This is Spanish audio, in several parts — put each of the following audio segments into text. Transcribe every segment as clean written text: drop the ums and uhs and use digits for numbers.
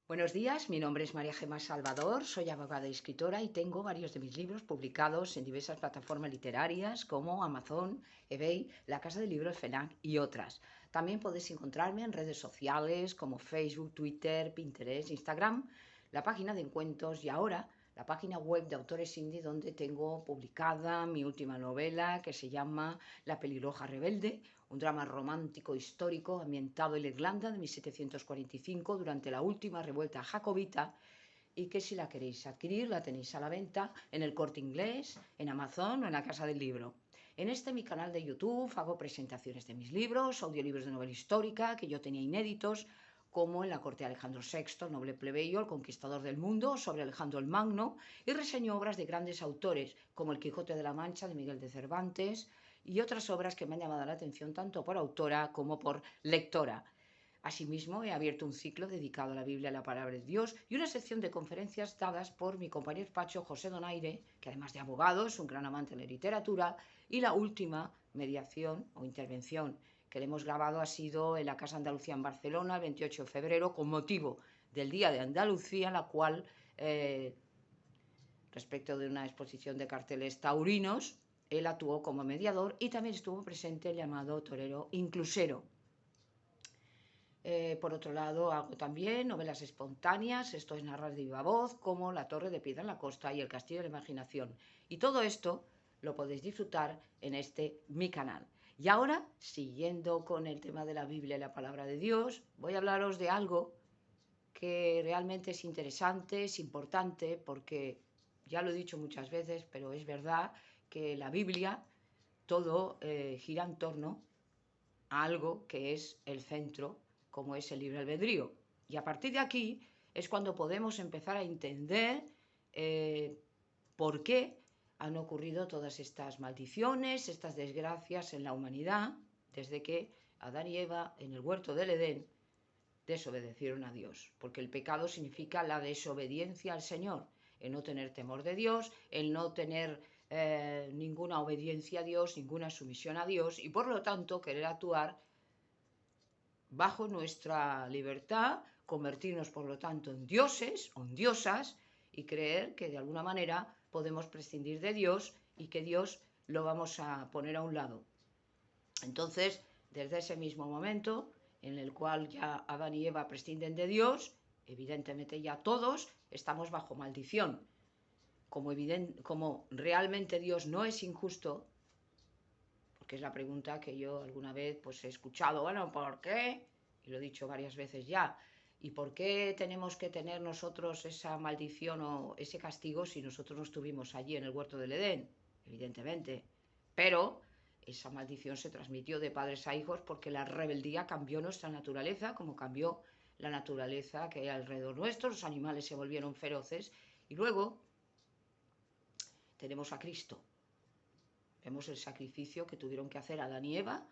Buenos días, mi nombre es María Gemma Salvador, soy abogada y escritora y tengo varios de mis libros publicados en diversas plataformas literarias como Amazon, eBay, La Casa del Libro, FNAC y otras. También podéis encontrarme en redes sociales como Facebook, Twitter, Pinterest, Instagram, la página de encuentros y ahora la página web de Autores Indie donde tengo publicada mi última novela que se llama La pelirroja rebelde, un drama romántico histórico ambientado en la Irlanda de 1745 durante la última revuelta jacobita y que si la queréis adquirir la tenéis a la venta en el Corte Inglés, en Amazon o en la Casa del Libro. En mi canal de YouTube hago presentaciones de mis libros, audiolibros de novela histórica que yo tenía inéditos, como en la corte de Alejandro VI, noble plebeyo, el conquistador del mundo, sobre Alejandro el Magno, y reseño obras de grandes autores, como El Quijote de la Mancha de Miguel de Cervantes, y otras obras que me han llamado la atención tanto por autora como por lectora. Asimismo, he abierto un ciclo dedicado a la Biblia y la Palabra de Dios y una sección de conferencias dadas por mi compañero despacho José Donaire, que además de abogado es un gran amante de la literatura, y la última mediación o intervención que le hemos grabado ha sido en la Casa Andalucía en Barcelona el 28 de febrero con motivo del Día de Andalucía, la cual, respecto de una exposición de carteles taurinos, él actuó como mediador y también estuvo presente el llamado torero inclusero. Por otro lado, hago también novelas espontáneas, esto es narrar de viva voz, como La Torre de Piedra en la Costa y El Castillo de la Imaginación. Y todo esto lo podéis disfrutar en mi canal. Y ahora, siguiendo con el tema de la Biblia y la Palabra de Dios, voy a hablaros de algo que realmente es interesante, es importante, porque ya lo he dicho muchas veces, pero es verdad que la Biblia todo gira en torno a algo que es el centro, como es el libre albedrío. Y a partir de aquí es cuando podemos empezar a entender por qué han ocurrido todas estas maldiciones, estas desgracias en la humanidad, desde que Adán y Eva en el huerto del Edén desobedecieron a Dios, porque el pecado significa la desobediencia al Señor, el no tener temor de Dios, el no tener ninguna obediencia a Dios, ninguna sumisión a Dios y por lo tanto querer actuar bajo nuestra libertad, convertirnos por lo tanto en dioses o en diosas y creer que de alguna manera podemos prescindir de Dios y que Dios lo vamos a poner a un lado. Entonces, desde ese mismo momento en el cual ya Adán y Eva prescinden de Dios, evidentemente ya todos estamos bajo maldición. Como realmente Dios no es injusto, porque es la pregunta que yo alguna vez pues he escuchado, bueno, ¿por qué? Y lo he dicho varias veces ya. ¿Y por qué tenemos que tener nosotros esa maldición o ese castigo si nosotros no estuvimos allí en el huerto del Edén? Evidentemente. Pero esa maldición se transmitió de padres a hijos porque la rebeldía cambió nuestra naturaleza, como cambió la naturaleza que hay alrededor nuestro, los animales se volvieron feroces y luego tenemos a Cristo. Vemos el sacrificio que tuvieron que hacer Adán y Eva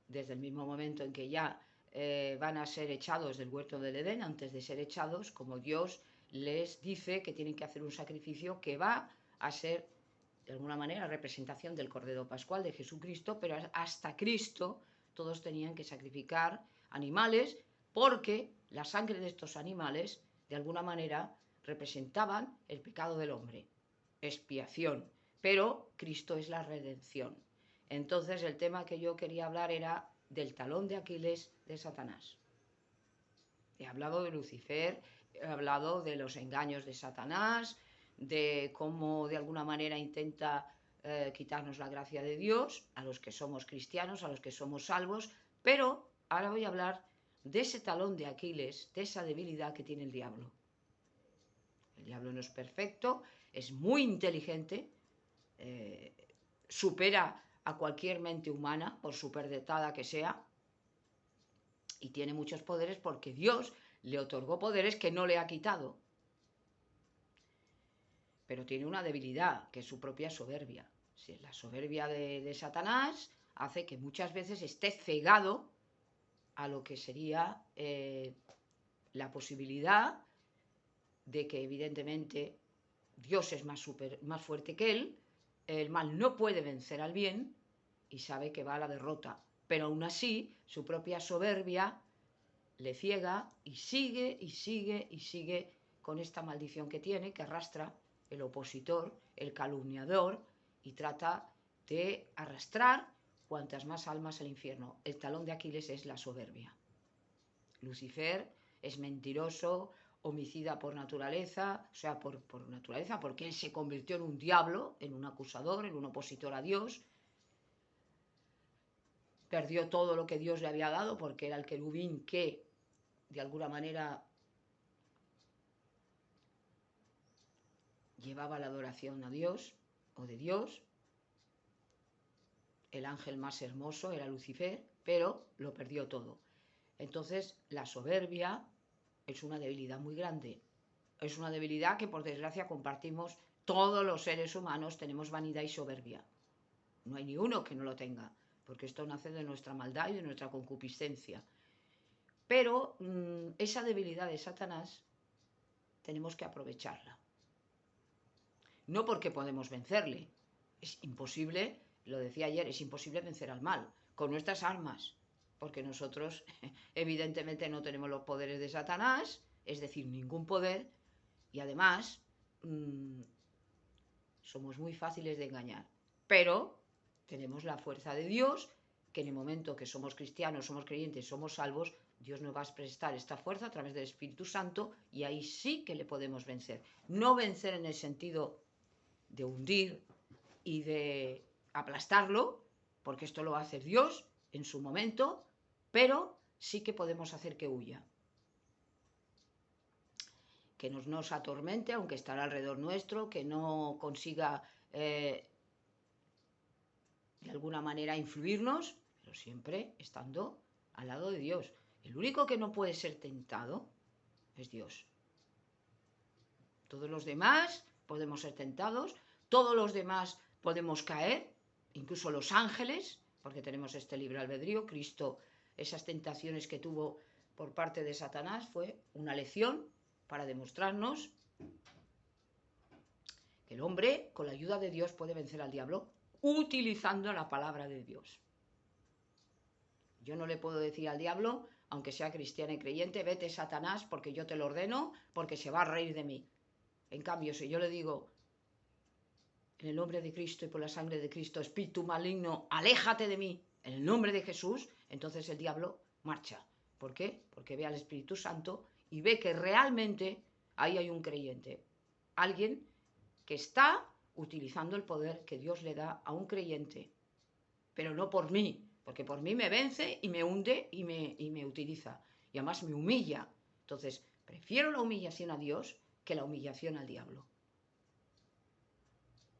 desde el mismo momento en que ya van a ser echados del huerto del Edén, antes de ser echados, como Dios les dice que tienen que hacer un sacrificio que va a ser de alguna manera representación del Cordero Pascual de Jesucristo, pero hasta Cristo todos tenían que sacrificar animales porque la sangre de estos animales de alguna manera representaban el pecado del hombre, expiación, pero Cristo es la redención. Entonces el tema que yo quería hablar era del talón de Aquiles de Satanás. He hablado de Lucifer, he hablado de los engaños de Satanás, de cómo de alguna manera intenta quitarnos la gracia de Dios, a los que somos cristianos, a los que somos salvos, pero ahora voy a hablar de ese talón de Aquiles, de esa debilidad que tiene el diablo. El diablo no es perfecto, es muy inteligente, supera a cualquier mente humana, por superdotada que sea, y tiene muchos poderes porque Dios le otorgó poderes que no le ha quitado. Pero tiene una debilidad, que es su propia soberbia. Si la soberbia de Satanás hace que muchas veces esté cegado a lo que sería la posibilidad de que evidentemente Dios es más fuerte que él, el mal no puede vencer al bien y sabe que va a la derrota, pero aún así su propia soberbia le ciega y sigue y sigue y sigue con esta maldición que tiene, que arrastra el opositor, el calumniador, y trata de arrastrar cuantas más almas al infierno. El talón de Aquiles es la soberbia. Lucifer es mentiroso, homicida por naturaleza, o sea, por naturaleza, porque él se convirtió en un diablo, en un acusador, en un opositor a Dios. Perdió todo lo que Dios le había dado porque era el querubín que, de alguna manera, llevaba la adoración a Dios o de Dios. El ángel más hermoso era Lucifer, pero lo perdió todo. Entonces, la soberbia es una debilidad muy grande. Es una debilidad que, por desgracia, compartimos todos los seres humanos. Tenemos vanidad y soberbia. No hay ni uno que no lo tenga, porque esto nace de nuestra maldad y de nuestra concupiscencia. Pero esa debilidad de Satanás tenemos que aprovecharla. No porque podemos vencerle. Es imposible, lo decía ayer, es imposible vencer al mal con nuestras armas, porque nosotros evidentemente no tenemos los poderes de Satanás, es decir, ningún poder, y además somos muy fáciles de engañar. Pero tenemos la fuerza de Dios, que en el momento que somos cristianos, somos creyentes, somos salvos, Dios nos va a prestar esta fuerza a través del Espíritu Santo, y ahí sí que le podemos vencer. No vencer en el sentido de hundir y de aplastarlo, porque esto lo va a hacer Dios en su momento, pero sí que podemos hacer que huya. Que nos atormente, aunque estará alrededor nuestro, que no consiga de alguna manera influirnos, pero siempre estando al lado de Dios. El único que no puede ser tentado es Dios. Todos los demás podemos ser tentados, todos los demás podemos caer, incluso los ángeles, porque tenemos este libre albedrío. Cristo, esas tentaciones que tuvo por parte de Satanás fue una lección para demostrarnos que el hombre, con la ayuda de Dios, puede vencer al diablo utilizando la palabra de Dios. Yo no le puedo decir al diablo, aunque sea cristiano y creyente, vete Satanás porque yo te lo ordeno, porque se va a reír de mí. En cambio, si yo le digo, en el nombre de Cristo y por la sangre de Cristo, espíritu maligno, aléjate de mí, en el nombre de Jesús, entonces el diablo marcha. ¿Por qué? Porque ve al Espíritu Santo y ve que realmente ahí hay un creyente. Alguien que está utilizando el poder que Dios le da a un creyente. Pero no por mí, porque por mí me vence y me hunde y me utiliza. Y además me humilla. Entonces, prefiero la humillación a Dios que la humillación al diablo.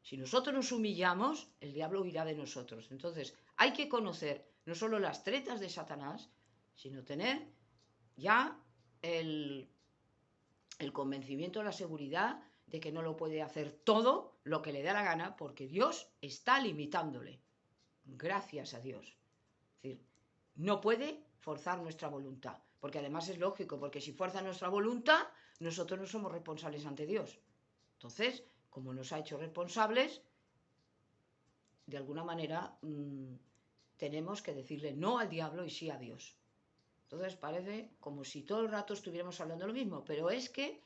Si nosotros nos humillamos, el diablo huirá de nosotros. Entonces, hay que conocer no solo las tretas de Satanás, sino tener ya el convencimiento, la seguridad de que no lo puede hacer todo lo que le da la gana, porque Dios está limitándole. Gracias a Dios. Es decir, no puede forzar nuestra voluntad, porque además es lógico, porque si fuerza nuestra voluntad, nosotros no somos responsables ante Dios. Entonces, como nos ha hecho responsables, de alguna manera tenemos que decirle no al diablo y sí a Dios. Entonces parece como si todo el rato estuviéramos hablando lo mismo, pero es que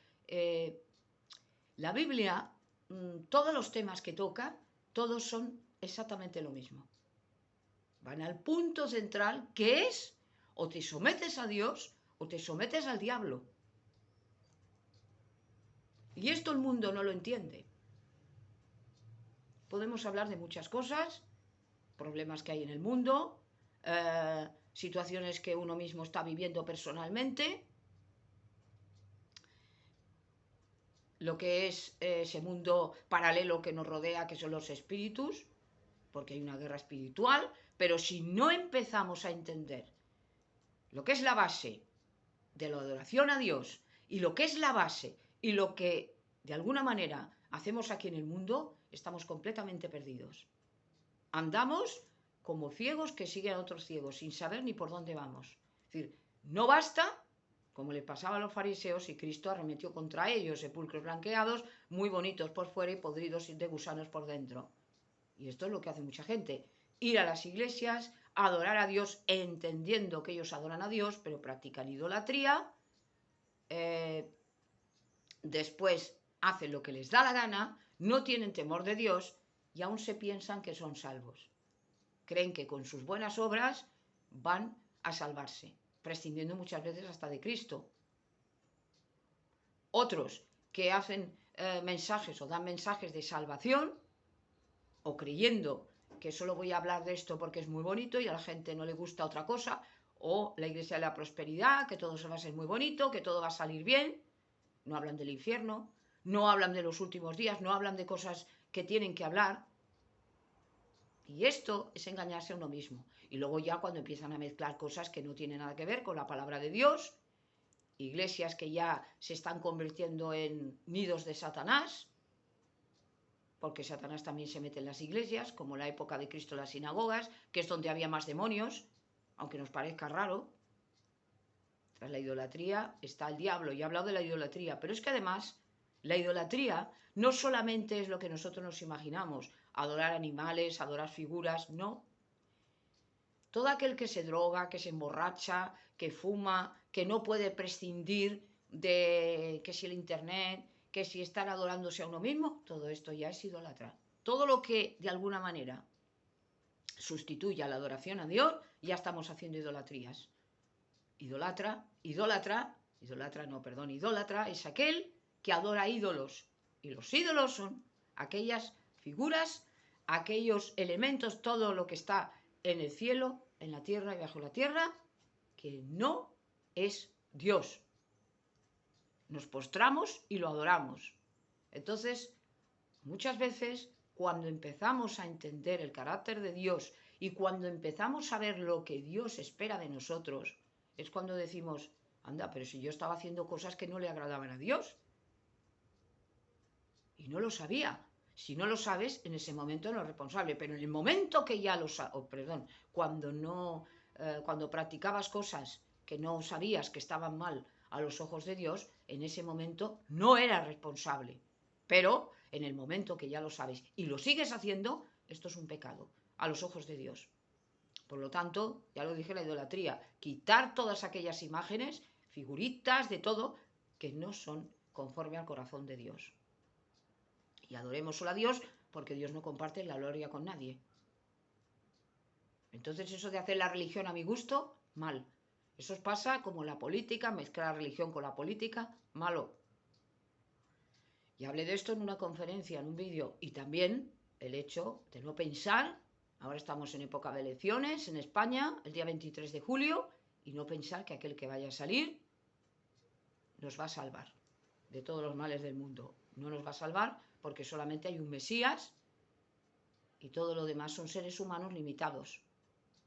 la Biblia, todos los temas que toca, todos son exactamente lo mismo. Van al punto central, que es o te sometes a Dios o te sometes al diablo. Y esto el mundo no lo entiende. Podemos hablar de muchas cosas, problemas que hay en el mundo, situaciones que uno mismo está viviendo personalmente, lo que es ese mundo paralelo que nos rodea, que son los espíritus, porque hay una guerra espiritual, pero si no empezamos a entender lo que es la base de la adoración a Dios y lo que es la base y lo que de alguna manera hacemos aquí en el mundo, estamos completamente perdidos. Andamos como ciegos que siguen a otros ciegos, sin saber ni por dónde vamos. Es decir, no basta, como le pasaba a los fariseos, y Cristo arremetió contra ellos, sepulcros blanqueados, muy bonitos por fuera y podridos de gusanos por dentro. Y esto es lo que hace mucha gente. Ir a las iglesias, adorar a Dios entendiendo que ellos adoran a Dios, pero practican idolatría, después hacen lo que les da la gana, no tienen temor de Dios y aún se piensan que son salvos. Creen que con sus buenas obras van a salvarse, prescindiendo muchas veces hasta de Cristo. Otros que hacen mensajes o dan mensajes de salvación, o creyendo que solo voy a hablar de esto porque es muy bonito y a la gente no le gusta otra cosa, o la iglesia de la prosperidad, que todo se va a ser muy bonito, que todo va a salir bien. No hablan del infierno, no hablan de los últimos días, no hablan de cosas que tienen que hablar. Y esto es engañarse a uno mismo. Y luego ya cuando empiezan a mezclar cosas que no tienen nada que ver con la palabra de Dios, iglesias que ya se están convirtiendo en nidos de Satanás, porque Satanás también se mete en las iglesias, como en la época de Cristo en las sinagogas, que es donde había más demonios, aunque nos parezca raro. Tras la idolatría está el diablo, y he hablado de la idolatría, pero es que además la idolatría no solamente es lo que nosotros nos imaginamos, adorar animales, adorar figuras, no. Todo aquel que se droga, que se emborracha, que fuma, que no puede prescindir de que si el internet, que si estar adorándose a uno mismo, todo esto ya es idolatra. Todo lo que de alguna manera sustituya la adoración a Dios, ya estamos haciendo idolatrías. Idólatra es aquel que adora ídolos. Y los ídolos son aquellas figuras, aquellos elementos, todo lo que está en el cielo, en la tierra y bajo la tierra, que no es Dios. Nos postramos y lo adoramos. Entonces, muchas veces, cuando empezamos a entender el carácter de Dios y cuando empezamos a ver lo que Dios espera de nosotros, es cuando decimos, anda, pero si yo estaba haciendo cosas que no le agradaban a Dios. Y no lo sabía. Si no lo sabes, en ese momento no es responsable. Pero en el momento que ya lo sabes, cuando practicabas cosas que no sabías que estaban mal a los ojos de Dios, en ese momento no eras responsable. Pero en el momento que ya lo sabes y lo sigues haciendo, esto es un pecado a los ojos de Dios. Por lo tanto, ya lo dije, la idolatría, quitar todas aquellas imágenes, figuritas, de todo, que no son conforme al corazón de Dios. Y adoremos solo a Dios porque Dios no comparte la gloria con nadie. Entonces eso de hacer la religión a mi gusto, mal. Eso pasa como la política, mezclar la religión con la política, malo. Y hablé de esto en una conferencia, en un vídeo, y también el hecho de no pensar. Ahora estamos en época de elecciones en España, el día 23 de julio, y no pensar que aquel que vaya a salir nos va a salvar de todos los males del mundo. No nos va a salvar porque solamente hay un Mesías y todo lo demás son seres humanos limitados.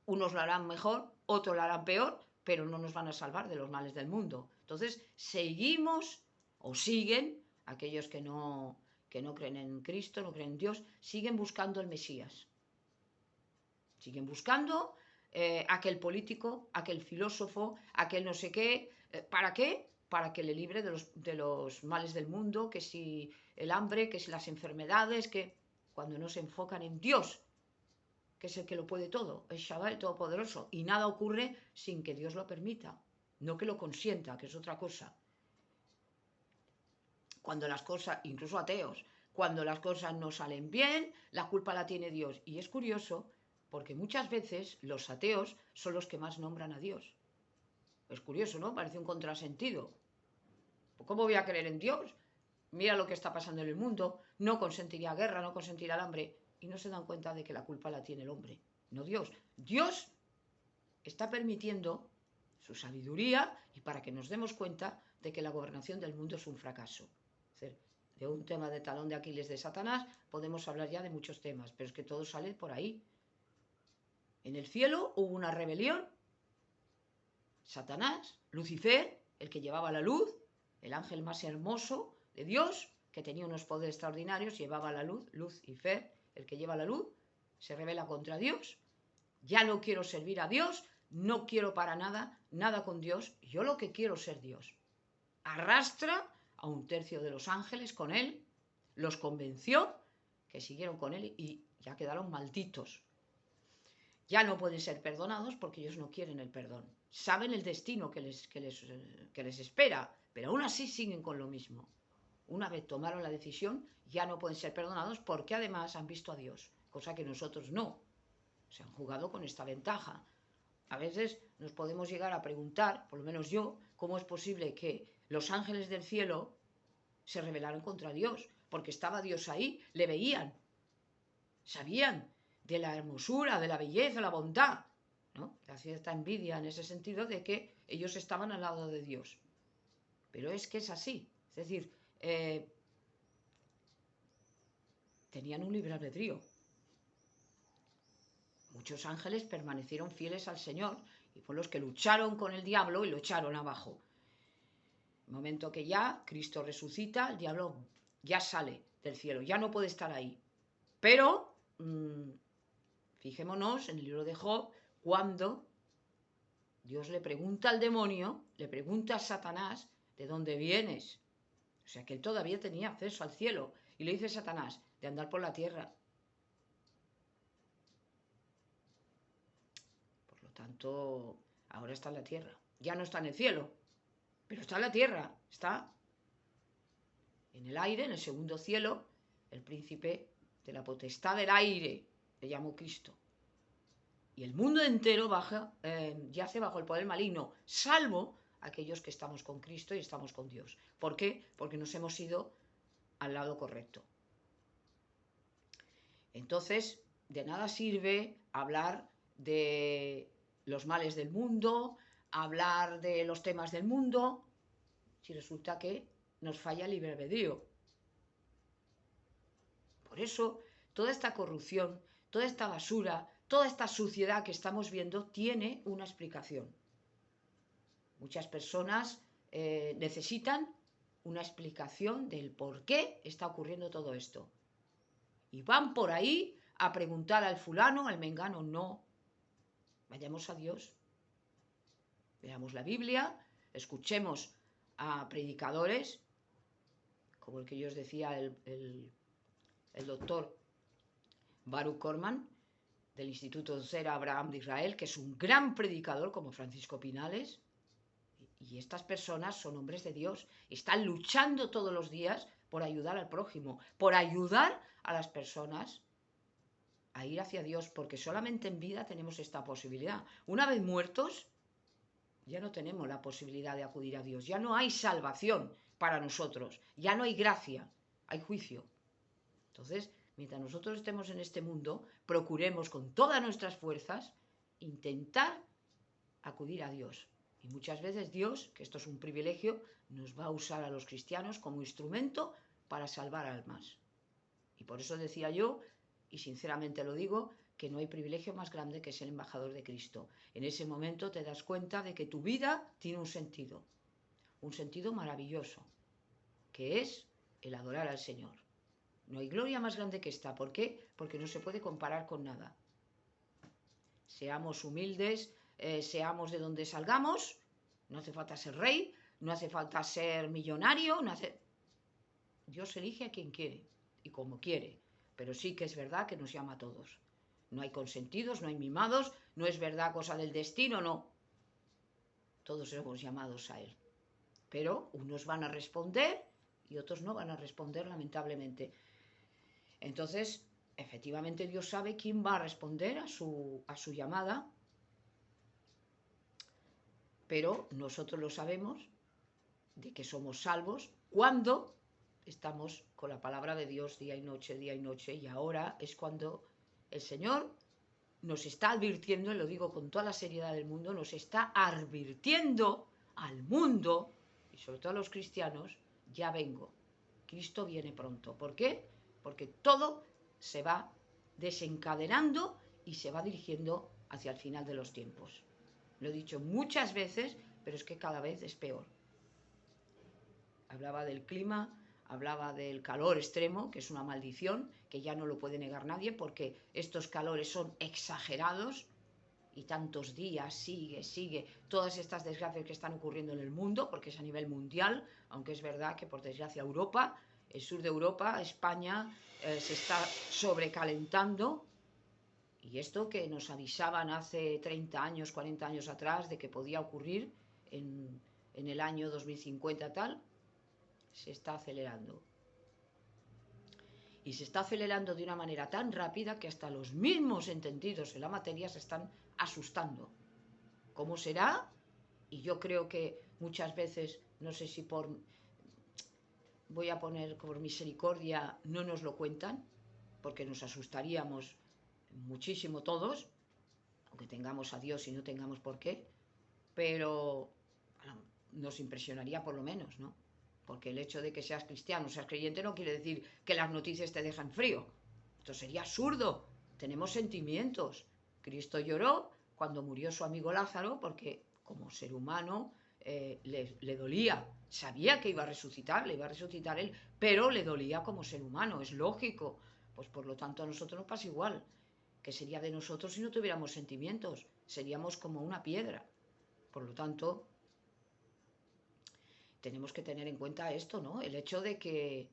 Unos lo harán mejor, otros lo harán peor, pero no nos van a salvar de los males del mundo. Entonces, seguimos o siguen aquellos que no creen en Cristo, no creen en Dios, siguen buscando el Mesías. Siguen buscando aquel político, aquel filósofo, aquel no sé qué. ¿Para qué? Para que le libre de los males del mundo, que si el hambre, que si las enfermedades, que cuando no se enfocan en Dios, que es el que lo puede todo, es Shaddai, el Todopoderoso, y nada ocurre sin que Dios lo permita, no que lo consienta, que es otra cosa. Cuando las cosas, incluso ateos, cuando las cosas no salen bien, la culpa la tiene Dios. Y es curioso, porque muchas veces los ateos son los que más nombran a Dios. Es curioso, ¿no? Parece un contrasentido. ¿Cómo voy a creer en Dios? Mira lo que está pasando en el mundo, no consentirá guerra, no consentirá el hambre, y no se dan cuenta de que la culpa la tiene el hombre, no Dios. Dios está permitiendo su sabiduría y para que nos demos cuenta de que la gobernación del mundo es un fracaso. Es decir, de un tema de talón de Aquiles de Satanás podemos hablar ya de muchos temas, pero es que todo sale por ahí. En el cielo hubo una rebelión. Satanás, Lucifer, el que llevaba la luz, el ángel más hermoso de Dios, que tenía unos poderes extraordinarios, llevaba la luz, Lucifer, el que lleva la luz, se rebela contra Dios. Ya no quiero servir a Dios, no quiero para nada con Dios, yo lo que quiero es ser Dios. Arrastra a un tercio de los ángeles con él, los convenció, que siguieron con él y ya quedaron malditos. Ya no pueden ser perdonados porque ellos no quieren el perdón. Saben el destino que les espera, pero aún así siguen con lo mismo. Una vez tomaron la decisión, ya no pueden ser perdonados porque además han visto a Dios, cosa que nosotros no. Se han jugado con esta ventaja. A veces nos podemos llegar a preguntar, por lo menos yo, cómo es posible que los ángeles del cielo se rebelaron contra Dios, porque estaba Dios ahí, le veían, sabían de la hermosura, de la belleza, la bondad, ¿no? La cierta envidia en ese sentido de que ellos estaban al lado de Dios. Pero es que es así, es decir, tenían un libre albedrío. Muchos ángeles permanecieron fieles al Señor y fueron los que lucharon con el diablo y lo echaron abajo. El momento que ya Cristo resucita, el diablo ya sale del cielo, ya no puede estar ahí. Pero fijémonos en el libro de Job, cuando Dios le pregunta al demonio, le pregunta a Satanás, ¿de dónde vienes? O sea que él todavía tenía acceso al cielo. Y le dice Satanás, de andar por la tierra. Por lo tanto, ahora está en la tierra. Ya no está en el cielo, pero está en la tierra, está en el aire, en el segundo cielo, el príncipe de la potestad del aire, le llamó Cristo. Y el mundo entero yace bajo el poder maligno, salvo aquellos que estamos con Cristo y estamos con Dios. ¿Por qué? Porque nos hemos ido al lado correcto. Entonces, de nada sirve hablar de los males del mundo, hablar de los temas del mundo, si resulta que nos falla el libre albedrío. Por eso, toda esta corrupción, toda esta basura, toda esta suciedad que estamos viendo tiene una explicación. Muchas personas necesitan una explicación del por qué está ocurriendo todo esto. Y van por ahí a preguntar al fulano, al mengano, no. Vayamos a Dios. Veamos la Biblia, escuchemos a predicadores, como el que yo os decía, el doctor Baruch Corman, del Instituto Zera Abraham de Israel, que es un gran predicador como Francisco Pinales. Y estas personas son hombres de Dios, están luchando todos los días por ayudar al prójimo, por ayudar a las personas a ir hacia Dios, porque solamente en vida tenemos esta posibilidad. Una vez muertos, ya no tenemos la posibilidad de acudir a Dios, ya no hay salvación para nosotros, ya no hay gracia, hay juicio. Entonces, mientras nosotros estemos en este mundo, procuremos con todas nuestras fuerzas intentar acudir a Dios. Y muchas veces Dios, que esto es un privilegio, nos va a usar a los cristianos como instrumento para salvar almas. Y por eso decía yo, y sinceramente lo digo, que no hay privilegio más grande que ser embajador de Cristo. En ese momento te das cuenta de que tu vida tiene un sentido maravilloso, que es el adorar al Señor. No hay gloria más grande que esta. ¿Por qué? Porque no se puede comparar con nada. Seamos humildes, seamos de donde salgamos, no hace falta ser rey, no hace falta ser millonario, Dios elige a quien quiere y como quiere, pero sí que es verdad que nos llama a todos. No hay consentidos, no hay mimados, no es verdad cosa del destino, no. Todos somos llamados a Él. Pero unos van a responder y otros no van a responder, lamentablemente. Entonces, efectivamente Dios sabe quién va a responder a su llamada, pero nosotros lo sabemos de que somos salvos cuando estamos con la palabra de Dios día y noche, y ahora es cuando el Señor nos está advirtiendo, y lo digo con toda la seriedad del mundo, nos está advirtiendo al mundo, y sobre todo a los cristianos, ya vengo, Cristo viene pronto. ¿Por qué? Porque todo se va desencadenando y se va dirigiendo hacia el final de los tiempos. Lo he dicho muchas veces, pero es que cada vez es peor. Hablaba del clima, hablaba del calor extremo, que es una maldición, que ya no lo puede negar nadie, porque estos calores son exagerados y tantos días, sigue, todas estas desgracias que están ocurriendo en el mundo, porque es a nivel mundial, aunque es verdad que por desgracia Europa, el sur de Europa, España, se está sobrecalentando Y esto que nos avisaban hace 30 años, 40 años atrás de que podía ocurrir en el año 2050 tal, se está acelerando. Y se está acelerando de una manera tan rápida que hasta los mismos entendidos en la materia se están asustando. ¿Cómo será? Y yo creo que muchas veces, no sé si voy a poner por misericordia, no nos lo cuentan, porque nos asustaríamos muchísimo todos, aunque tengamos a Dios y no tengamos por qué, pero bueno, nos impresionaría por lo menos, ¿no? Porque el hecho de que seas cristiano, seas creyente, no quiere decir que las noticias te dejan frío. Esto sería absurdo. Tenemos sentimientos. Cristo lloró cuando murió su amigo Lázaro porque como ser humano le dolía. Sabía que iba a resucitar, le iba a resucitar él, pero le dolía como ser humano, es lógico. Pues por lo tanto a nosotros nos pasa igual. ¿Qué sería de nosotros si no tuviéramos sentimientos? Seríamos como una piedra. Por lo tanto, tenemos que tener en cuenta esto, ¿no? El hecho de que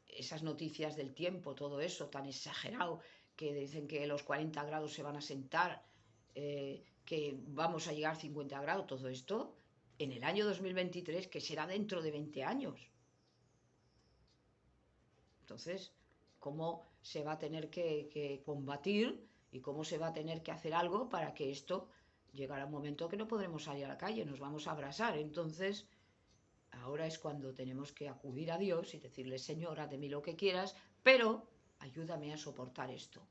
esas noticias del tiempo, todo eso tan exagerado, que dicen que los 40 grados se van a sentar, que vamos a llegar a 50 grados, todo esto en el año 2023, que será dentro de 20 años. Entonces, ¿cómo se va a tener que combatir y cómo se va a tener que hacer algo para que esto llegará un momento que no podremos salir a la calle, nos vamos a abrasar? Entonces, ahora es cuando tenemos que acudir a Dios y decirle, Señor, haz de mí lo que quieras, pero ayúdame a soportar esto.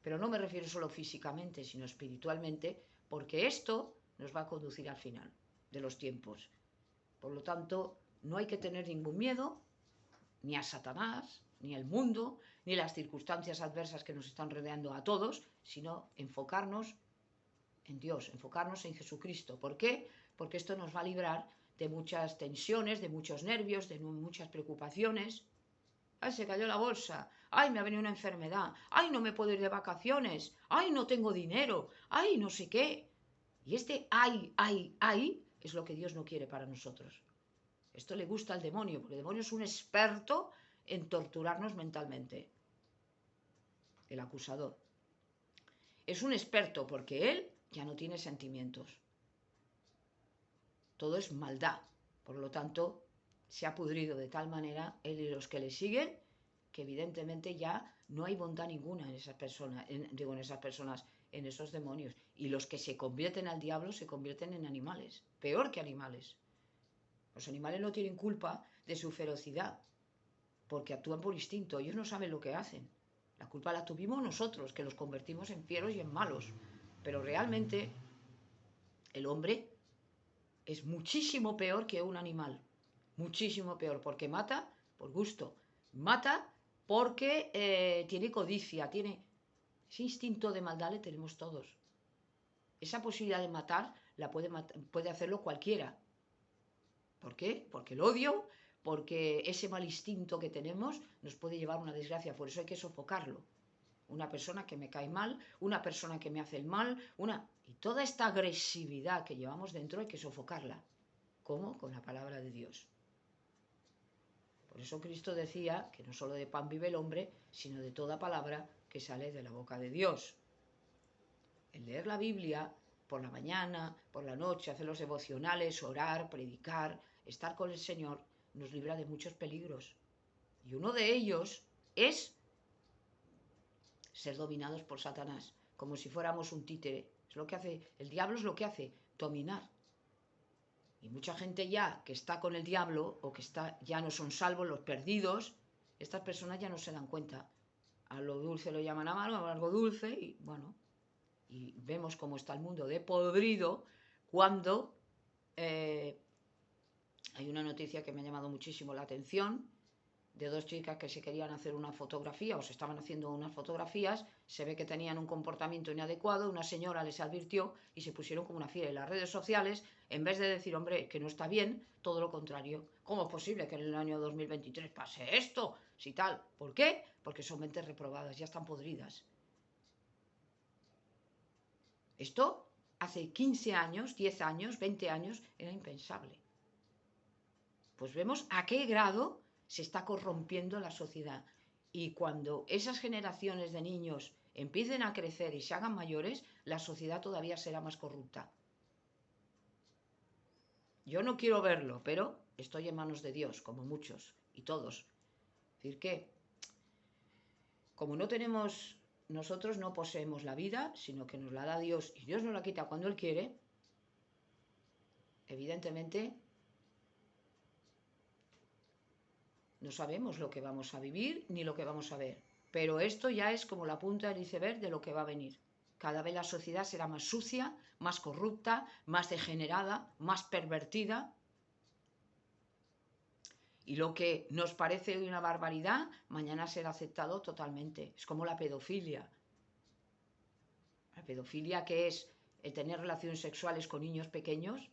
Pero no me refiero solo físicamente, sino espiritualmente, porque esto nos va a conducir al final de los tiempos. Por lo tanto, no hay que tener ningún miedo, ni a Satanás, ni al mundo, ni las circunstancias adversas que nos están rodeando a todos, sino enfocarnos en Dios, enfocarnos en Jesucristo. ¿Por qué? Porque esto nos va a librar de muchas tensiones, de muchos nervios, de muchas preocupaciones. ¡Ay, se cayó la bolsa! ¡Ay, me ha venido una enfermedad! ¡Ay, no me puedo ir de vacaciones! ¡Ay, no tengo dinero! ¡Ay, no sé qué! Y este ay, es lo que Dios no quiere para nosotros. Esto le gusta al demonio, porque el demonio es un experto en torturarnos mentalmente. El acusador. Es un experto porque él ya no tiene sentimientos. Todo es maldad. Por lo tanto, se ha pudrido de tal manera él y los que le siguen, que evidentemente ya no hay bondad ninguna en esas personas, en esos demonios. Y los que se convierten al diablo se convierten en animales, peor que animales. Los animales no tienen culpa de su ferocidad, porque actúan por instinto, ellos no saben lo que hacen. La culpa la tuvimos nosotros, que los convertimos en fieros y en malos. Pero realmente el hombre es muchísimo peor que un animal. Muchísimo peor, porque mata por gusto. Mata porque tiene codicia, tiene ese instinto de maldad le tenemos todos. Esa posibilidad de matar la puede hacerlo cualquiera. ¿Por qué? Porque el odio, porque ese mal instinto que tenemos nos puede llevar a una desgracia. Por eso hay que sofocarlo. Una persona que me cae mal, una persona que me hace el mal, y toda esta agresividad que llevamos dentro hay que sofocarla. ¿Cómo? Con la palabra de Dios. Por eso Cristo decía que no solo de pan vive el hombre, sino de toda palabra que sale de la boca de Dios. El leer la Biblia por la mañana, por la noche, hacer los devocionales, orar, predicar, estar con el Señor, nos libra de muchos peligros. Y uno de ellos es ser dominados por Satanás, como si fuéramos un títere. Es lo que hace, el diablo es lo que hace, dominar. Y mucha gente ya que está con el diablo o que ya no son salvos, los perdidos, estas personas ya no se dan cuenta. A lo dulce lo llaman amargo, a algo dulce, y bueno, y vemos cómo está el mundo de podrido cuando hay una noticia que me ha llamado muchísimo la atención de dos chicas que se querían hacer una fotografía o se estaban haciendo unas fotografías, se ve que tenían un comportamiento inadecuado, una señora les advirtió y se pusieron como una fiera en las redes sociales, en vez de decir, hombre, que no está bien, todo lo contrario. ¿Cómo es posible que en el año 2023 pase esto? Si tal. ¿Por qué? Porque son mentes reprobadas, ya están podridas. Esto hace 15 años, 10 años, 20 años era impensable. Pues vemos a qué grado se está corrompiendo la sociedad. Y cuando esas generaciones de niños empiecen a crecer y se hagan mayores, la sociedad todavía será más corrupta. Yo no quiero verlo, pero estoy en manos de Dios, como muchos y todos. Es decir que, como nosotros no poseemos la vida, sino que nos la da Dios y Dios nos la quita cuando Él quiere, evidentemente no sabemos lo que vamos a vivir ni lo que vamos a ver. Pero esto ya es como la punta del iceberg de lo que va a venir. Cada vez la sociedad será más sucia, más corrupta, más degenerada, más pervertida. Y lo que nos parece una barbaridad, mañana será aceptado totalmente. Es como la pedofilia. La pedofilia, que es el tener relaciones sexuales con niños pequeños,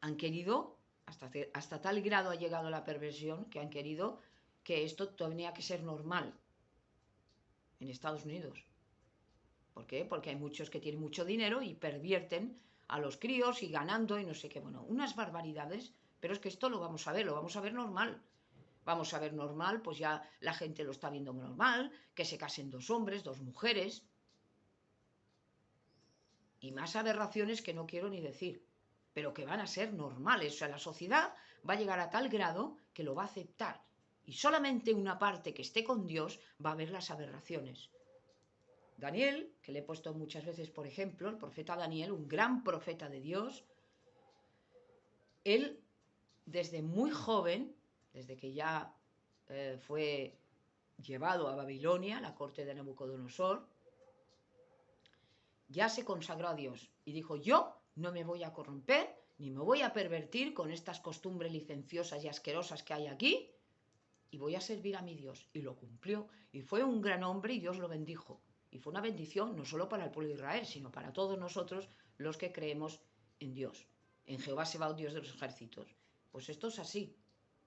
han querido, hasta tal grado ha llegado la perversión, que han querido que esto tenía que ser normal en Estados Unidos. ¿Por qué? Porque hay muchos que tienen mucho dinero y pervierten a los críos y ganando y no sé qué. Bueno, unas barbaridades, pero es que esto lo vamos a ver normal. Vamos a ver normal, pues ya la gente lo está viendo normal, que se casen 2 hombres, 2 mujeres. Y más aberraciones que no quiero ni decir, pero que van a ser normales. O sea, la sociedad va a llegar a tal grado que lo va a aceptar. Y solamente una parte que esté con Dios va a ver las aberraciones. Daniel, que le he puesto muchas veces por ejemplo, el profeta Daniel, un gran profeta de Dios, él desde muy joven, desde que ya fue llevado a Babilonia, la corte de Nabucodonosor, ya se consagró a Dios y dijo: yo no me voy a corromper ni me voy a pervertir con estas costumbres licenciosas y asquerosas que hay aquí, y voy a servir a mi Dios. Y lo cumplió, y fue un gran hombre y Dios lo bendijo. Y fue una bendición no solo para el pueblo de Israel, sino para todos nosotros los que creemos en Dios. En Jehová Sebaot, Dios de los ejércitos. Pues esto es así.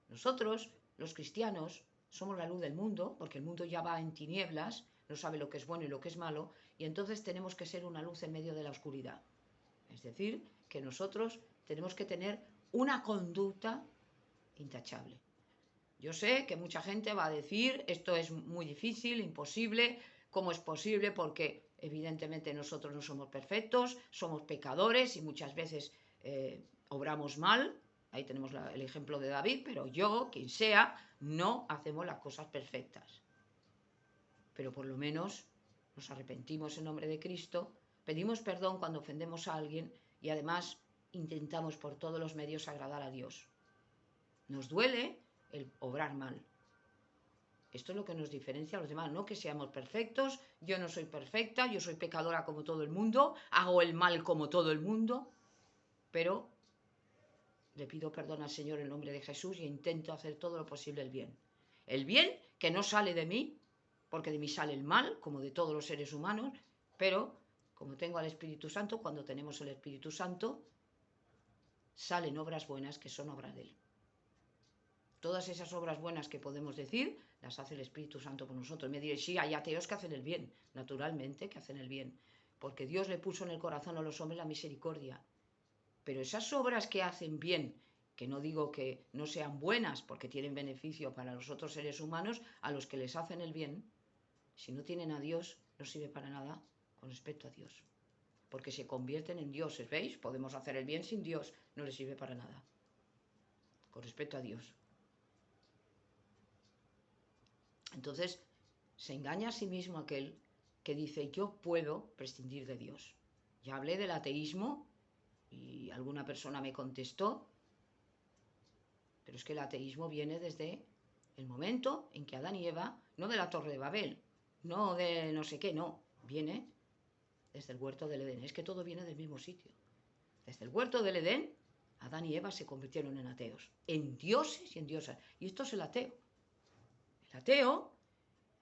Nosotros, los cristianos, somos la luz del mundo, porque el mundo ya va en tinieblas, no sabe lo que es bueno y lo que es malo, y entonces tenemos que ser una luz en medio de la oscuridad. Es decir, que nosotros tenemos que tener una conducta intachable. Yo sé que mucha gente va a decir: esto es muy difícil, imposible, ¿cómo es posible? Porque evidentemente nosotros no somos perfectos, somos pecadores y muchas veces obramos mal. Ahí tenemos el ejemplo de David, pero yo, quien sea, no hacemos las cosas perfectas. Pero por lo menos nos arrepentimos en nombre de Cristo, pedimos perdón cuando ofendemos a alguien y además intentamos por todos los medios agradar a Dios. Nos duele el obrar mal. Esto es lo que nos diferencia a los demás, no que seamos perfectos. Yo no soy perfecta, yo soy pecadora como todo el mundo, hago el mal como todo el mundo, pero le pido perdón al Señor en nombre de Jesús y intento hacer todo lo posible el bien. El bien que no sale de mí, porque de mí sale el mal, como de todos los seres humanos, pero como tengo al Espíritu Santo, cuando tenemos el Espíritu Santo, salen obras buenas que son obras de Él. Todas esas obras buenas que podemos decir, las hace el Espíritu Santo por nosotros. Me diréis: sí, hay ateos que hacen el bien, naturalmente que hacen el bien, porque Dios le puso en el corazón a los hombres la misericordia. Pero esas obras que hacen bien, que no digo que no sean buenas, porque tienen beneficio para los otros seres humanos, a los que les hacen el bien, si no tienen a Dios, no sirve para nada con respecto a Dios. Porque se convierten en dioses, ¿veis? Podemos hacer el bien sin Dios, no les sirve para nada con respecto a Dios. Entonces, se engaña a sí mismo aquel que dice: yo puedo prescindir de Dios. Ya hablé del ateísmo y alguna persona me contestó, pero es que el ateísmo viene desde el momento en que Adán y Eva, no de la Torre de Babel, no de no sé qué, no, viene desde el huerto del Edén. Es que todo viene del mismo sitio. Desde el huerto del Edén, Adán y Eva se convirtieron en ateos, en dioses y en diosas. Y esto es el ateo. El ateo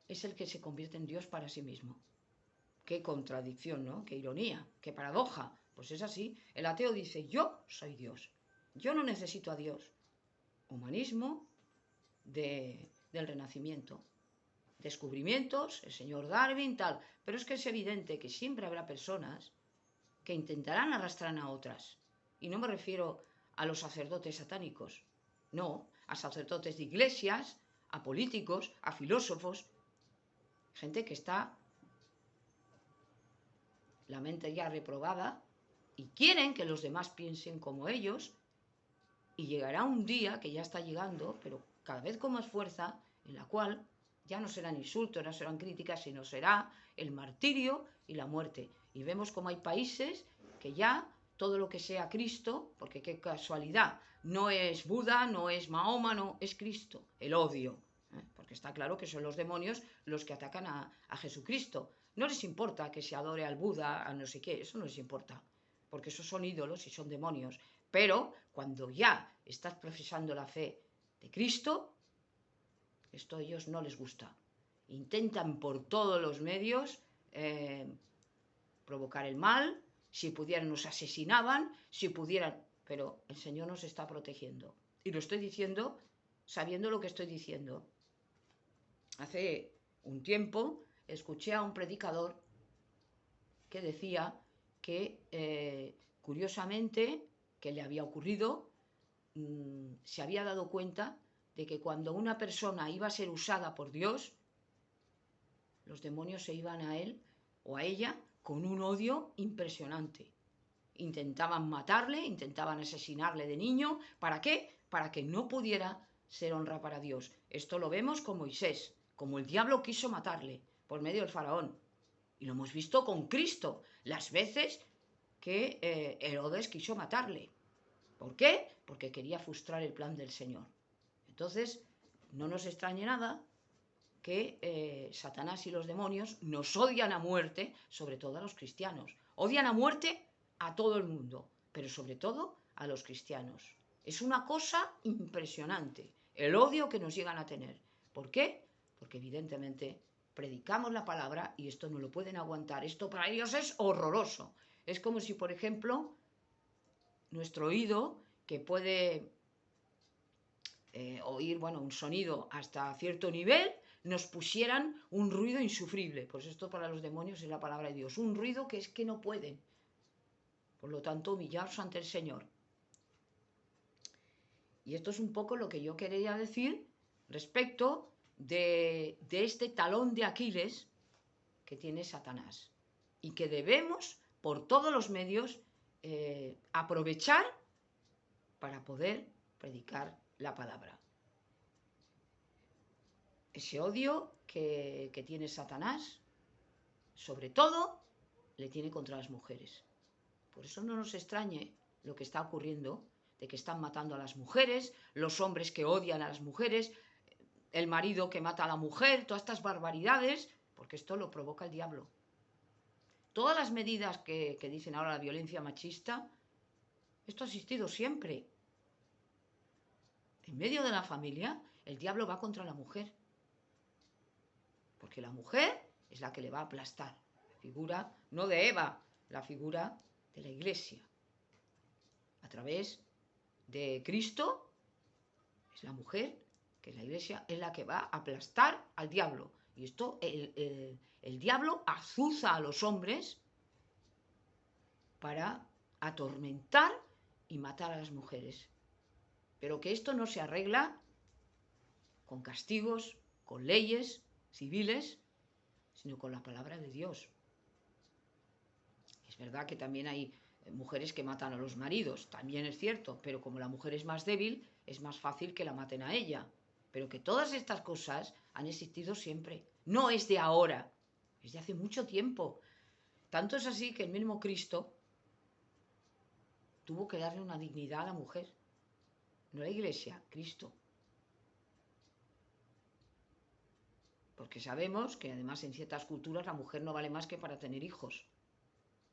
es el que se convierte en Dios para sí mismo. Qué contradicción, ¿no? Qué ironía, qué paradoja. Pues es así. El ateo dice: yo soy Dios. Yo no necesito a Dios. Humanismo del Renacimiento. Descubrimientos, el señor Darwin, tal. Pero es que es evidente que siempre habrá personas que intentarán arrastrar a otras. Y no me refiero a los sacerdotes satánicos. No, a sacerdotes de iglesias, a políticos, a filósofos. Gente que está la mente ya reprobada, y quieren que los demás piensen como ellos, y llegará un día, que ya está llegando, pero cada vez con más fuerza, en la cual ya no serán insultos, no serán críticas, sino será el martirio y la muerte. Y vemos como hay países que ya todo lo que sea Cristo, porque qué casualidad, no es Buda, no es Mahoma, no, es Cristo, el odio. Porque está claro que son los demonios los que atacan a Jesucristo. No les importa que se adore al Buda, a no sé qué, eso no les importa, porque esos son ídolos y son demonios. Pero cuando ya estás profesando la fe de Cristo, esto a ellos no les gusta. Intentan por todos los medios provocar el mal. Si pudieran nos asesinaban, si pudieran, pero el Señor nos está protegiendo. Y lo estoy diciendo sabiendo lo que estoy diciendo. Hace un tiempo escuché a un predicador que decía que curiosamente, que le había ocurrido, se había dado cuenta de que cuando una persona iba a ser usada por Dios, los demonios se iban a él o a ella con un odio impresionante. Intentaban matarle, intentaban asesinarle de niño. ¿Para qué? Para que no pudiera ser honra para Dios. Esto lo vemos con Moisés, como el diablo quiso matarle por medio del faraón. Y lo hemos visto con Cristo, las veces que Herodes quiso matarle. ¿Por qué? Porque quería frustrar el plan del Señor. Entonces, no nos extrañe nada que Satanás y los demonios nos odian a muerte, sobre todo a los cristianos. Odian a muerte a todo el mundo, pero sobre todo a los cristianos. Es una cosa impresionante el odio que nos llegan a tener. ¿Por qué? Porque evidentemente predicamos la palabra y esto no lo pueden aguantar. Esto para ellos es horroroso. Es como si, por ejemplo, nuestro oído, que puede oír, bueno, un sonido hasta cierto nivel, nos pusieran un ruido insufrible. Pues esto para los demonios es la palabra de Dios. Un ruido que es que no pueden. Por lo tanto, humillaos ante el Señor. Y esto es un poco lo que yo quería decir respecto de este talón de Aquiles que tiene Satanás. Y que debemos, por todos los medios, aprovechar para poder predicar la palabra. Ese odio que tiene Satanás, sobre todo, le tiene contra las mujeres. Por eso no nos extrañe lo que está ocurriendo, de que están matando a las mujeres, los hombres que odian a las mujeres, el marido que mata a la mujer, todas estas barbaridades, porque esto lo provoca el diablo. Todas las medidas que dicen ahora la violencia machista, esto ha existido siempre. En medio de la familia, el diablo va contra la mujer. Porque la mujer es la que le va a aplastar. La figura, no de Eva, la figura de la Iglesia. A través de Cristo, es la mujer, que es la Iglesia, es la que va a aplastar al diablo. Y esto, el diablo azuza a los hombres para atormentar y matar a las mujeres. Pero que esto no se arregla con castigos, con leyes civiles, sino con la palabra de Dios. Es verdad que también hay mujeres que matan a los maridos, también es cierto, pero como la mujer es más débil, es más fácil que la maten a ella. Pero que todas estas cosas han existido siempre. No es de ahora, es de hace mucho tiempo. Tanto es así que el mismo Cristo tuvo que darle una dignidad a la mujer. No la Iglesia, Cristo. Porque sabemos que además en ciertas culturas la mujer no vale más que para tener hijos.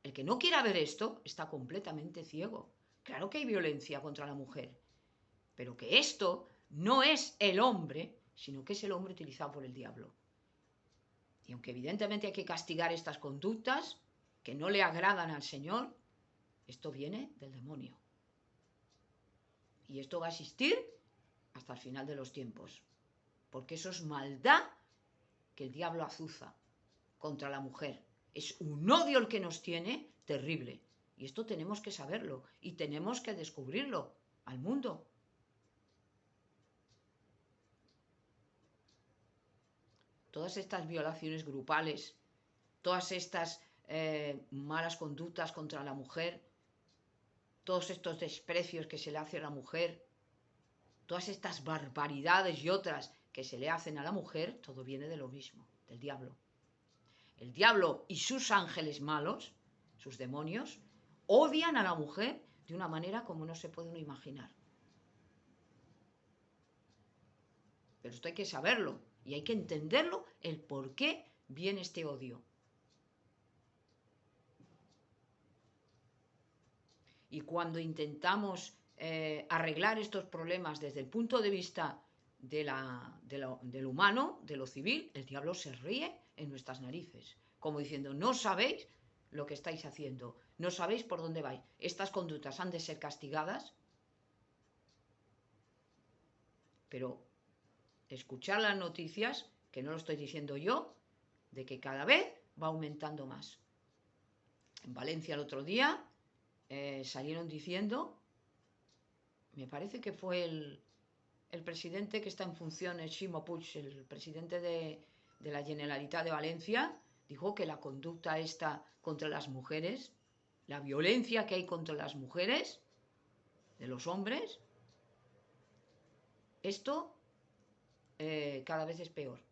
El que no quiera ver esto está completamente ciego. Claro que hay violencia contra la mujer, pero que esto no es el hombre, sino que es el hombre utilizado por el diablo. Y aunque evidentemente hay que castigar estas conductas que no le agradan al Señor, esto viene del demonio. Y esto va a existir hasta el final de los tiempos, porque eso es maldad que el diablo azuza contra la mujer. Es un odio el que nos tiene terrible. Y esto tenemos que saberlo y tenemos que descubrirlo al mundo. Todas estas violaciones grupales, todas estas malas conductas contra la mujer, todos estos desprecios que se le hace a la mujer, todas estas barbaridades y otras que se le hacen a la mujer, todo viene de lo mismo, del diablo. El diablo y sus ángeles malos, sus demonios, odian a la mujer de una manera como no se puede uno imaginar. Pero esto hay que saberlo y hay que entenderlo, el por qué viene este odio. Y cuando intentamos arreglar estos problemas desde el punto de vista del humano, de lo civil, el diablo se ríe en nuestras narices, como diciendo, no sabéis lo que estáis haciendo, no sabéis por dónde vais, estas conductas han de ser castigadas, pero escuchar las noticias, que no lo estoy diciendo yo, de que cada vez va aumentando más. En Valencia el otro día salieron diciendo, me parece que fue el presidente que está en funciones, Ximo Puig, el presidente de la Generalitat de Valencia, dijo que la conducta esta contra las mujeres, la violencia que hay contra las mujeres, de los hombres, esto cada vez es peor.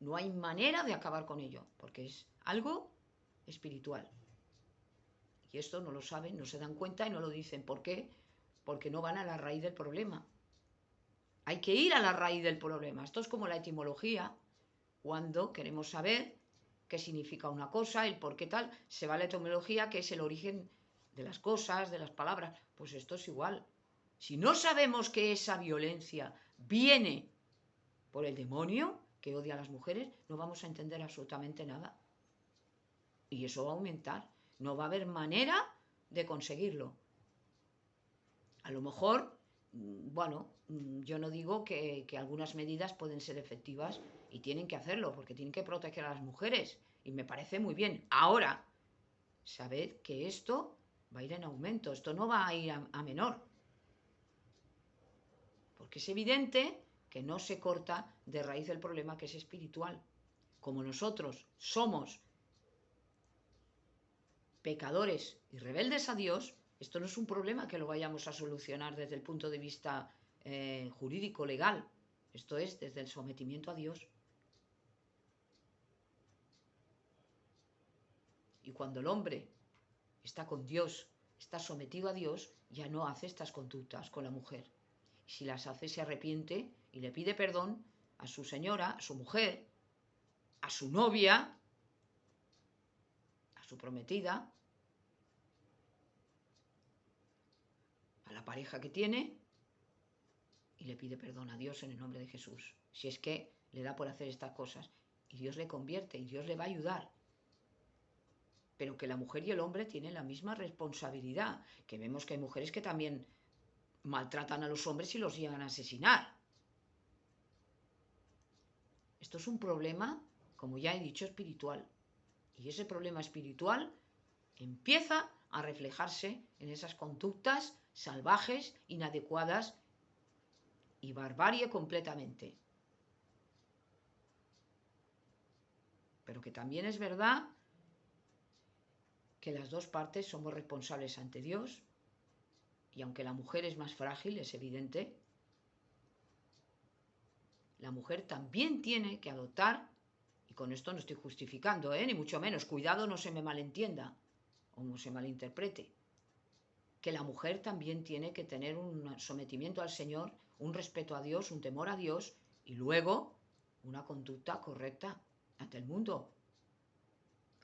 No hay manera de acabar con ello, porque es algo espiritual. Y esto no lo saben, no se dan cuenta y no lo dicen. ¿Por qué? Porque no van a la raíz del problema. Hay que ir a la raíz del problema. Esto es como la etimología. Cuando queremos saber qué significa una cosa, el por qué tal, se va a la etimología, que es el origen de las cosas, de las palabras. Pues esto es igual. Si no sabemos que esa violencia viene por el demonio que odia a las mujeres, no vamos a entender absolutamente nada. Y eso va a aumentar. No va a haber manera de conseguirlo. A lo mejor, bueno, yo no digo que algunas medidas pueden ser efectivas y tienen que hacerlo, porque tienen que proteger a las mujeres. Y me parece muy bien. Ahora, sabed que esto va a ir en aumento. Esto no va a ir a menor. Porque es evidente que no se corta de raíz el problema, que es espiritual. Como nosotros somos pecadores y rebeldes a Dios, esto no es un problema que lo vayamos a solucionar desde el punto de vista jurídico, legal. Esto es desde el sometimiento a Dios. Y cuando el hombre está con Dios, está sometido a Dios, ya no hace estas conductas con la mujer. Y si las hace, se arrepiente y le pide perdón a su señora, a su mujer, a su novia, a su prometida, a la pareja que tiene, y le pide perdón a Dios en el nombre de Jesús. Si es que le da por hacer estas cosas. Y Dios le convierte y Dios le va a ayudar. Pero que la mujer y el hombre tienen la misma responsabilidad. Que vemos que hay mujeres que también maltratan a los hombres y los llegan a asesinar. Esto es un problema, como ya he dicho, espiritual. Y ese problema espiritual empieza a reflejarse en esas conductas salvajes, inadecuadas y barbarie completamente. Pero que también es verdad que las dos partes somos responsables ante Dios, y aunque la mujer es más frágil, es evidente, la mujer también tiene que adoptar, y con esto no estoy justificando, ni mucho menos, cuidado no se me malentienda o no se malinterprete, que la mujer también tiene que tener un sometimiento al Señor, un respeto a Dios, un temor a Dios, y luego una conducta correcta ante el mundo.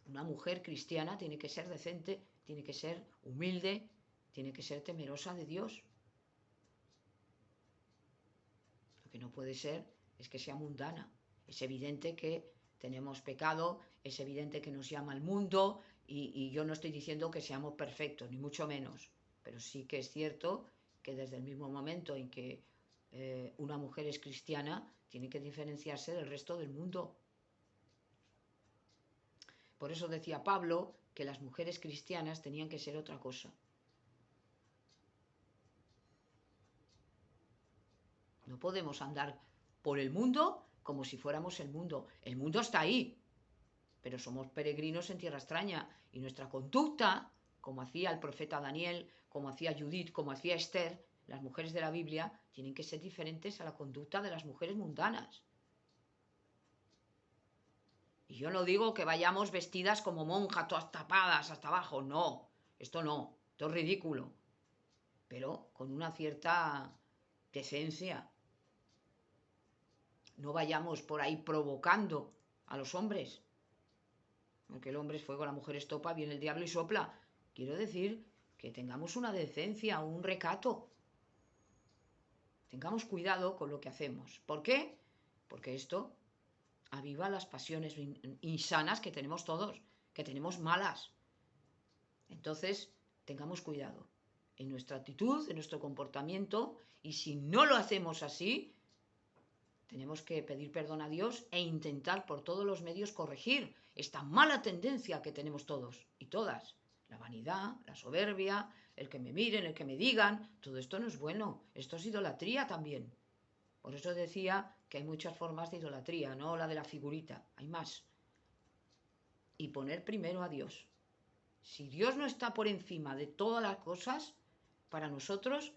Una mujer cristiana tiene que ser decente, tiene que ser humilde, tiene que ser temerosa de Dios. Lo que no puede ser es que sea mundana. Es evidente que tenemos pecado, es evidente que nos llama el mundo y yo no estoy diciendo que seamos perfectos, ni mucho menos. Pero sí que es cierto que desde el mismo momento en que una mujer es cristiana, tiene que diferenciarse del resto del mundo. Por eso decía Pablo que las mujeres cristianas tenían que ser otra cosa. No podemos andar por el mundo como si fuéramos el mundo. El mundo está ahí. pero somos peregrinos en tierra extraña y nuestra conducta, como hacía el profeta Daniel, como hacía Judith, como hacía Esther, las mujeres de la Biblia, tienen que ser diferentes a la conducta de las mujeres mundanas. Y yo no digo que vayamos vestidas como monjas, todas tapadas hasta abajo, no, esto es ridículo, pero con una cierta decencia. No vayamos por ahí provocando a los hombres, porque el hombre es fuego, la mujer es topa, viene el diablo y sopla. Quiero decir que tengamos una decencia, un recato. Tengamos cuidado con lo que hacemos. ¿Por qué? Porque esto aviva las pasiones insanas que tenemos todos, que tenemos malas. Entonces, tengamos cuidado en nuestra actitud, en nuestro comportamiento, y si no lo hacemos así, tenemos que pedir perdón a Dios e intentar por todos los medios corregir esta mala tendencia que tenemos todos y todas. La vanidad, la soberbia, el que me miren, el que me digan, todo esto no es bueno. Esto es idolatría también. Por eso decía que hay muchas formas de idolatría, no la de la figurita, hay más. Y poner primero a Dios. Si Dios no está por encima de todas las cosas, para nosotros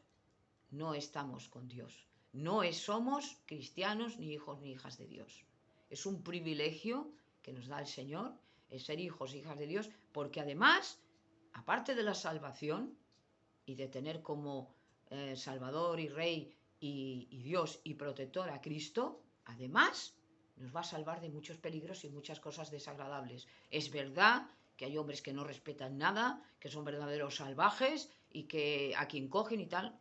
no estamos con Dios. No somos cristianos ni hijos ni hijas de Dios. Es un privilegio que nos da el Señor, es ser hijos e hijas de Dios, porque además, aparte de la salvación y de tener como Salvador y Rey y Dios y protector a Cristo, además nos va a salvar de muchos peligros y muchas cosas desagradables. Es verdad que hay hombres que no respetan nada, que son verdaderos salvajes y que a quien cogen y tal,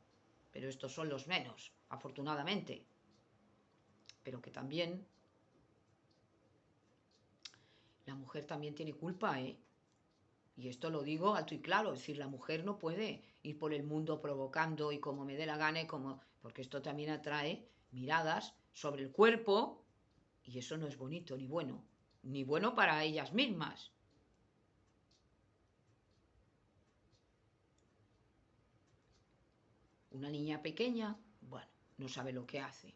pero estos son los menos, afortunadamente. Pero que también la mujer también tiene culpa, ¿eh? Y esto lo digo alto y claro, es decir, la mujer no puede ir por el mundo provocando y como me dé la gana, porque esto también atrae miradas sobre el cuerpo y eso no es bonito ni bueno para ellas mismas. Una niña pequeña, bueno, no sabe lo que hace.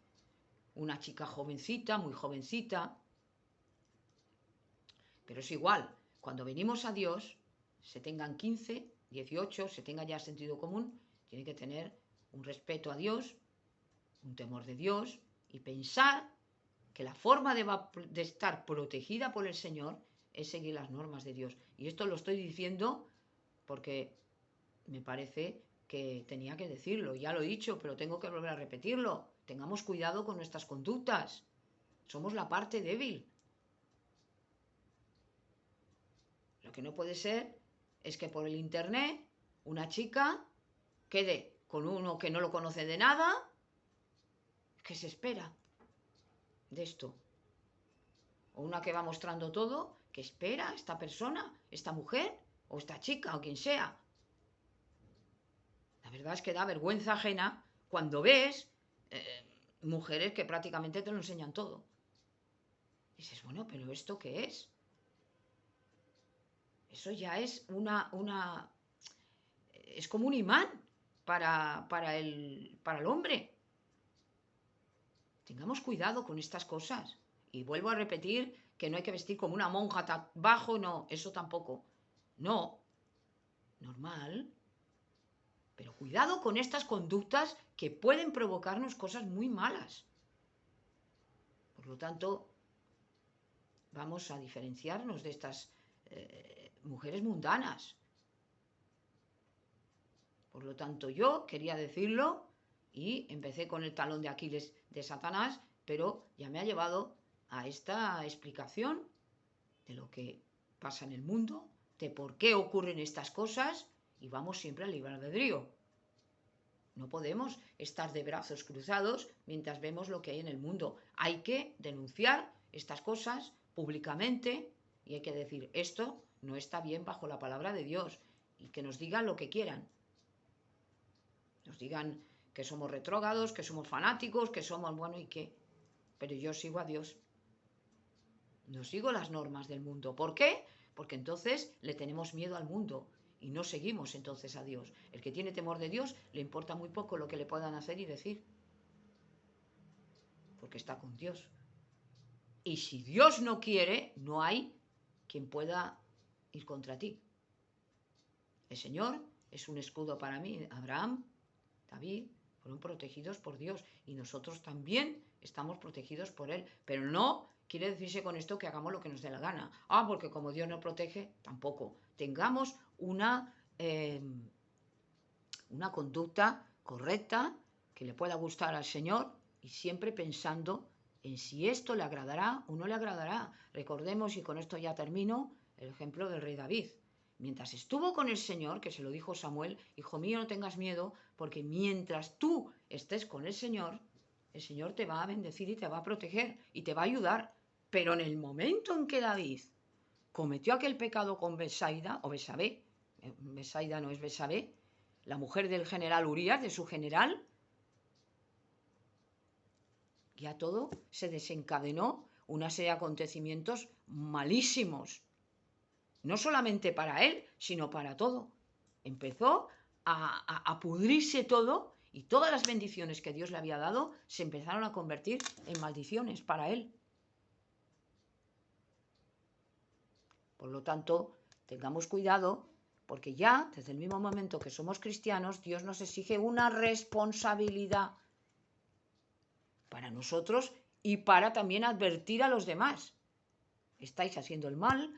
Una chica jovencita, muy jovencita, pero es igual, cuando venimos a Dios, se tengan 15, 18, se tenga ya sentido común, tiene que tener un respeto a Dios, un temor de Dios y pensar que la forma de estar protegida por el Señor es seguir las normas de Dios. Y esto lo estoy diciendo porque me parece que tenía que decirlo. Ya lo he dicho, pero tengo que volver a repetirlo. Tengamos cuidado con nuestras conductas. Somos la parte débil. Lo que no puede ser es que por el internet una chica quede con uno que no lo conoce de nada. ¿Qué se espera de esto? O una que va mostrando todo. ¿Qué espera esta persona, esta mujer o esta chica o quien sea? La verdad es que da vergüenza ajena cuando ves mujeres que prácticamente te lo enseñan todo. Y dices, bueno, pero ¿esto qué es? Eso ya es es como un imán para el hombre. Tengamos cuidado con estas cosas. Y vuelvo a repetir que no hay que vestir como una monja bajo, no, eso tampoco. No, normal. Pero cuidado con estas conductas que pueden provocarnos cosas muy malas. Por lo tanto, vamos a diferenciarnos de estas mujeres mundanas. Por lo tanto, yo quería decirlo y empecé con el talón de Aquiles de Satanás, pero ya me ha llevado a esta explicación de lo que pasa en el mundo, de por qué ocurren estas cosas y vamos siempre al libre albedrío. No podemos estar de brazos cruzados mientras vemos lo que hay en el mundo. Hay que denunciar estas cosas públicamente y hay que decir, esto no está bien bajo la palabra de Dios y que nos digan lo que quieran. Nos digan que somos retrógrados, que somos fanáticos, que somos bueno y qué. Pero yo sigo a Dios. No sigo las normas del mundo. ¿Por qué? Porque entonces le tenemos miedo al mundo y no seguimos entonces a Dios. El que tiene temor de Dios le importa muy poco lo que le puedan hacer y decir. Porque está con Dios. Y si Dios no quiere, no hay quien pueda ir contra ti. El Señor es un escudo para mí. Abraham, David, fueron protegidos por Dios y nosotros también estamos protegidos por Él. Pero no quiere decirse con esto que hagamos lo que nos dé la gana. Porque como Dios no protege, tampoco. Tengamos una conducta correcta que le pueda gustar al Señor y siempre pensando en si esto le agradará o no le agradará. Recordemos, y con esto ya termino, el ejemplo del rey David. Mientras estuvo con el Señor, que se lo dijo Samuel, hijo mío, no tengas miedo, porque mientras tú estés con el Señor te va a bendecir y te va a proteger y te va a ayudar. Pero en el momento en que David cometió aquel pecado con Betsaida, o Besabé, Betsaida no es Besabé, la mujer del general Urías, de su general, ya todo se desencadenó, una serie de acontecimientos malísimos. No solamente para él, sino para todo. Empezó a pudrirse todo y todas las bendiciones que Dios le había dado se empezaron a convertir en maldiciones para él. Por lo tanto, tengamos cuidado, porque ya, desde el mismo momento que somos cristianos, Dios nos exige una responsabilidad para nosotros y para también advertir a los demás. Estáis haciendo el mal,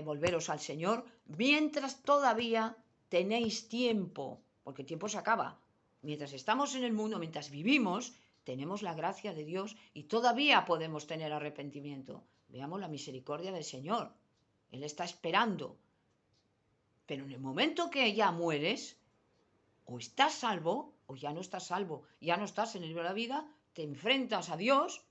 volveros al Señor, mientras todavía tenéis tiempo, porque el tiempo se acaba. Mientras estamos en el mundo, mientras vivimos, tenemos la gracia de Dios y todavía podemos tener arrepentimiento. Veamos la misericordia del Señor. Él está esperando. Pero en el momento que ya mueres, o estás salvo, o ya no estás salvo, ya no estás en el libro de la vida, te enfrentas a Dios,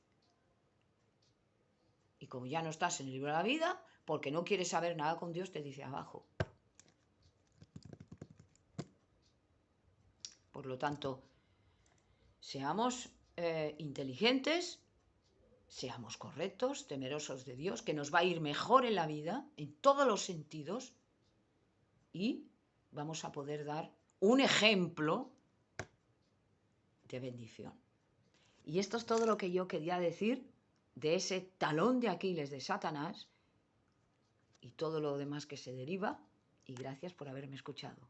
y como ya no estás en el libro de la vida, porque no quieres saber nada con Dios, te dice abajo. Por lo tanto, seamos inteligentes, seamos correctos, temerosos de Dios, que nos va a ir mejor en la vida, en todos los sentidos, y vamos a poder dar un ejemplo de bendición. Y esto es todo lo que yo quería decir de ese talón de Aquiles de Satanás y todo lo demás que se deriva, y gracias por haberme escuchado.